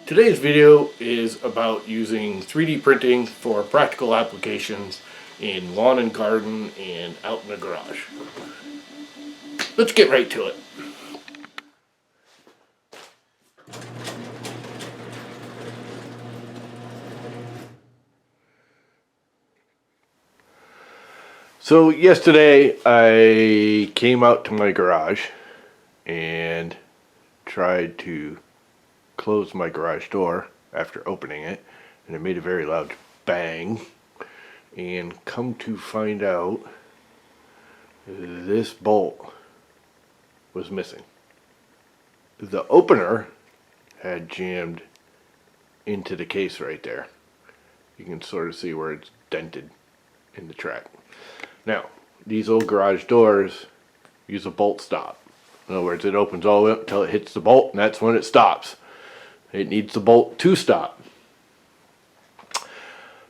Today's video is about using 3D printing for practical applications in lawn and garden and out in the garage. Let's get right to it. So yesterday I came out to my garage and tried to close my garage door after opening it, and it made a very loud bang. And come to find out, this bolt was missing. The opener had jammed into the case right there. You can sort of see where it's dented in the track. Now, these old garage doors use a bolt stop. In other words, it opens all the way up until it hits the bolt, and that's when it stops. It needs the bolt to stop.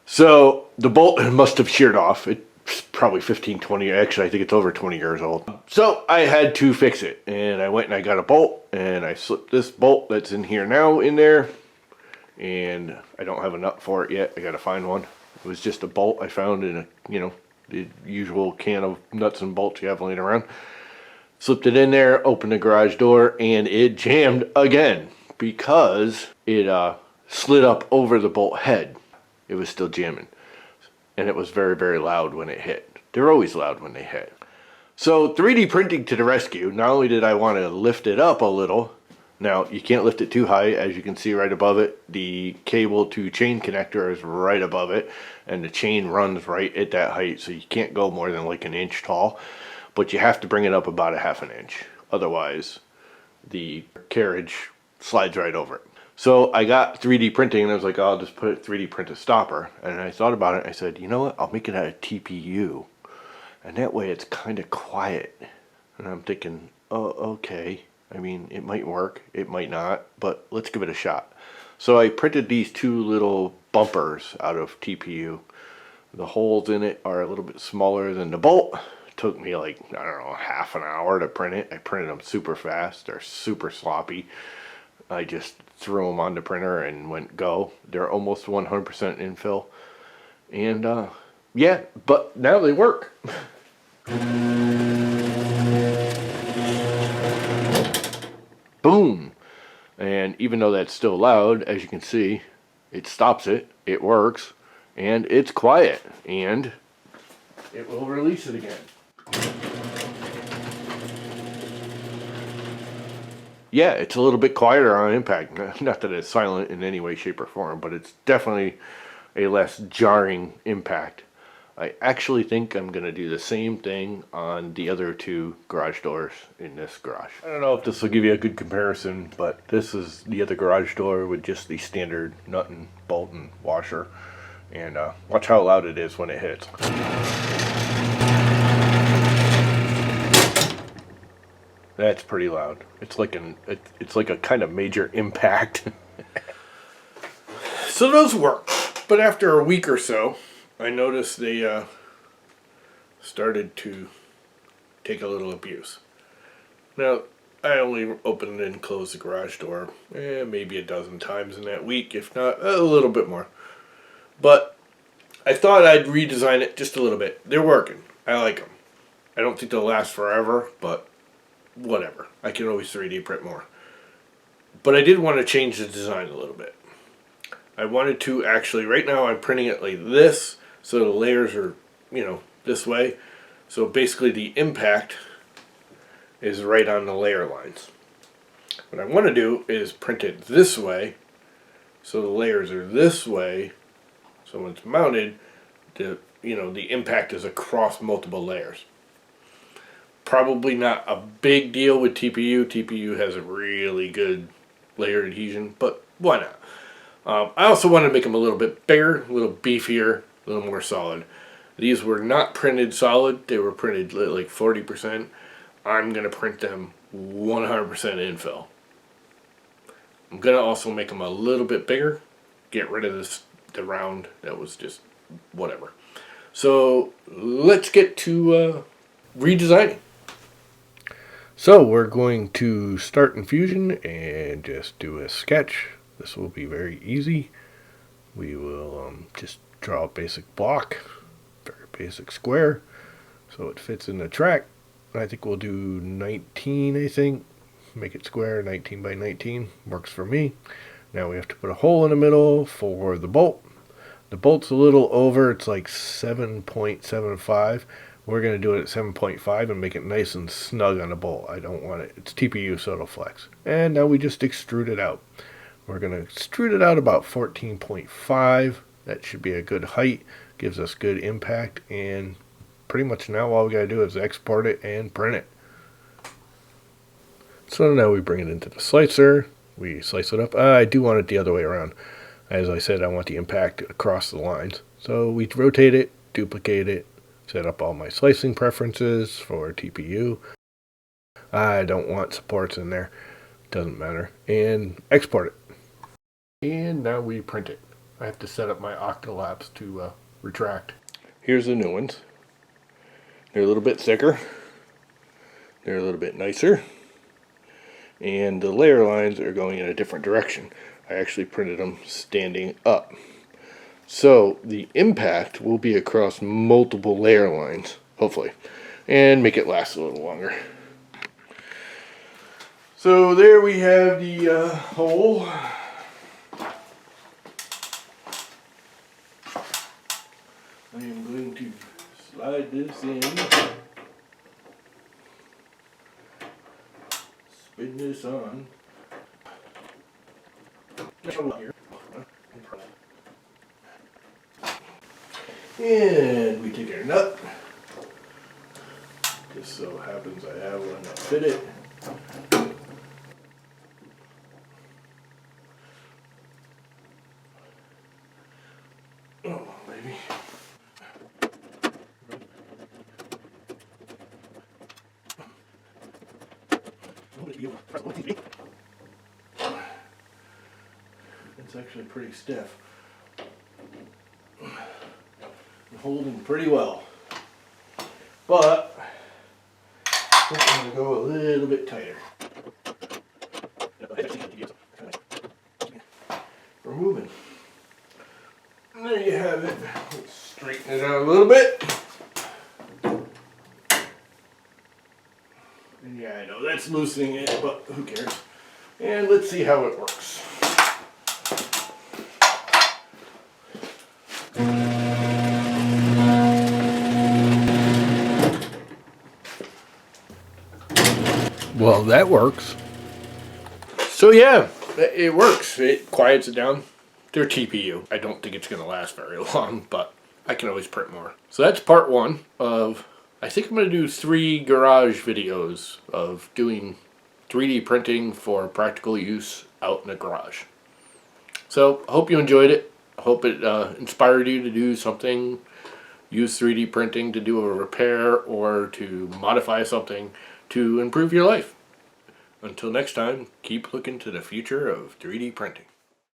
So the bolt must have sheared off. It's probably 15, 20, actually I think it's over 20 years old. So I had to fix it, and I went and I got a bolt, and I slipped this bolt that's in here now in there, and I don't have a nut for it yet. I gotta find one. It was just a bolt I found in a, the usual can of nuts and bolts you have laying around. Slipped it in there, opened the garage door, and it jammed again because it slid up over the bolt head. It was still jamming, and it was very, very loud when it hit. They're always loud when they hit. So 3D printing to the rescue. Not only did I want to lift it up a little. Now, you can't lift it too high. As you can see right above it, the cable to chain connector is right above it, and the chain runs right at that height, so you can't go more than like an inch tall, but you have to bring it up about a half an inch. Otherwise, the carriage slides right over it. So I got 3D printing, and I was like, oh, I'll just put 3D print a stopper. And I thought about it. I said, you know what? I'll make it out of TPU, and that way it's kind of quiet. And I'm thinking, oh, okay. I mean, it might work, it might not, but let's give it a shot. So I printed these two little bumpers out of TPU. The holes in it are a little bit smaller than the bolt. It took me like, I don't know, half an hour to print it. I printed them super fast. They're super sloppy. I just threw them on the printer and went go. They're almost 100% infill. And yeah, but now they work. Boom. And even though that's still loud, as you can see, it stops it, it works, and it's quiet, and it will release it again. Yeah, it's a little bit quieter on impact. Not that it's silent in any way, shape, or form, but it's definitely a less jarring impact. I actually think I'm going to do the same thing on the other two garage doors in this garage. I don't know if this will give you a good comparison, but this is the other garage door with just the standard nut and bolt and washer. And watch how loud it is when it hits. That's pretty loud. It's like a kind of major impact. So those work. But after a week or so, I noticed they started to take a little abuse. Now, I only opened and closed the garage door maybe a dozen times in that week, if not a little bit more. But I thought I'd redesign it just a little bit. They're working. I like them. I don't think they'll last forever, but whatever. I can always 3D print more. But I did want to change the design a little bit. I wanted to actually, right now I'm printing it like this, so the layers are, this way. So basically the impact is right on the layer lines. What I want to do is print it this way, so the layers are this way, so when it's mounted, the impact is across multiple layers. Probably not a big deal with TPU. TPU has a really good layer adhesion, but why not? I also wanted to make them a little bit bigger, a little beefier, a little more solid. These were not printed solid. They were printed like 40%. I'm going to print them 100% infill. I'm going to also make them a little bit bigger. Get rid of the round. That was just whatever. So let's get to redesigning. So we're going to start Infusion and just do a sketch This will be very easy. We will just draw a basic block, very basic square, so it fits in the track. I think we'll do 19, I think. Make it square, 19 by 19. Works for me. Now we have to put a hole in the middle for the bolt. The bolt's a little over. It's like 7.75. We're going to do it at 7.5 and make it nice and snug on the bolt. I don't want it. It's TPU, so it'll flex. And now we just extrude it out. We're going to extrude it out about 14.5. That should be a good height. Gives us good impact. And pretty much now all we got to do is export it and print it. So now we bring it into the slicer. We slice it up. I do want it the other way around. As I said, I want the impact across the lines. So we rotate it, duplicate it, set up all my slicing preferences for TPU. I don't want supports in there. Doesn't matter. And export it. And now we print it. I have to set up my Octalapse to retract. Here's the new ones. They're a little bit thicker. They're a little bit nicer. And the layer lines are going in a different direction. I actually printed them standing up. So the impact will be across multiple layer lines, hopefully, and make it last a little longer. So there we have the hole. I am going to slide this in. Spin this on. And we take our nut. Just so happens I have one that fit it. Oh, baby. It's actually pretty stiff. I'm holding pretty well. But I'm going to go a little bit tighter. We're moving. And there you have it. Let's straighten it out a little bit. And yeah, I know that's loosening it, but who cares? And let's see how it works. Well, that works. So yeah, it works. It quiets it down. They're TPU. I don't think it's going to last very long, but I can always print more. So that's part one of, I think I'm going to do 3 garage videos of doing 3D printing for practical use out in the garage. So I hope you enjoyed it. I hope it inspired you to do something. Use 3D printing to do a repair or to modify something to improve your life. Until next time, keep looking to the future of 3D printing.